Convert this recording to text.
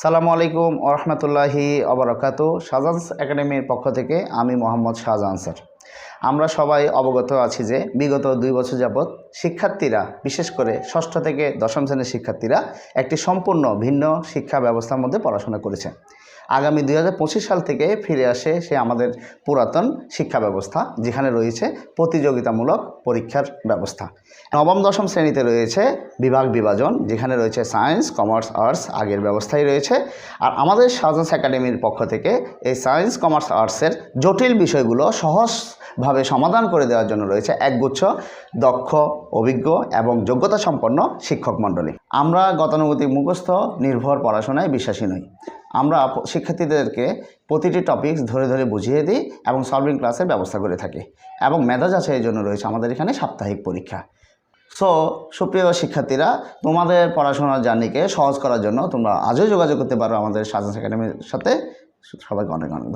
সালামু আলাইকুম ওয়া রাহমাতুল্লাহি ওয়া বারাকাতুহু। শাহজাহানস একাডেমির পক্ষ থেকে আমি মোহাম্মদ শাহজাহান স্যার। আমরা সবাই অবগত আছি যে বিগত ২ বছর যাবৎ শিক্ষার্থীরা, বিশেষ করে ষষ্ঠ থেকে দশম শ্রেণীর শিক্ষার্থীরা একটি সম্পূর্ণ ভিন্ন শিক্ষা ব্যবস্থার মধ্যে পড়াশোনা করেছে। আগামী ২০২৫ সাল থেকে ফিরে আসে সে আমাদের পুরাতন শিক্ষা ব্যবস্থা, যেখানে রয়েছে প্রতিযোগিতামূলক পরীক্ষার ব্যবস্থা। নবম দশম শ্রেণীতে রয়েছে বিভাগ বিভাজন, যেখানে রয়েছে সায়েন্স, কমার্স, আর্টস আগের ব্যবস্থায় রয়েছে। আর আমাদের শাহজাহানস একাডেমির পক্ষ থেকে এই সায়েন্স, কমার্স, আর্টসের জটিল বিষয়গুলো সহজভাবে সমাধান করে দেওয়ার জন্য রয়েছে একগুচ্ছ দক্ষ, অভিজ্ঞ এবং যোগ্যতা সম্পন্ন শিক্ষক মণ্ডলী। আমরা গতানুগতিক মুখস্থ নির্ভর পড়াশোনায় বিশ্বাসী নই। আমরা শিক্ষার্থীদেরকে প্রতিটি টপিকস ধরে ধরে বুঝিয়ে দিই এবং সলভিং ক্লাসের ব্যবস্থা করে থাকি, এবং মেধা যাচাইয়ের জন্য রয়েছে আমাদের এখানে সাপ্তাহিক পরীক্ষা। সো সুপ্রিয় শিক্ষার্থীরা, তোমাদের পড়াশোনার জার্নিকে সহজ করার জন্য তোমরা আজও যোগাযোগ করতে পারো আমাদের শাহজাহানস একাডেমির সাথে। সবাইকে অনেক অনেক ধন্যবাদ।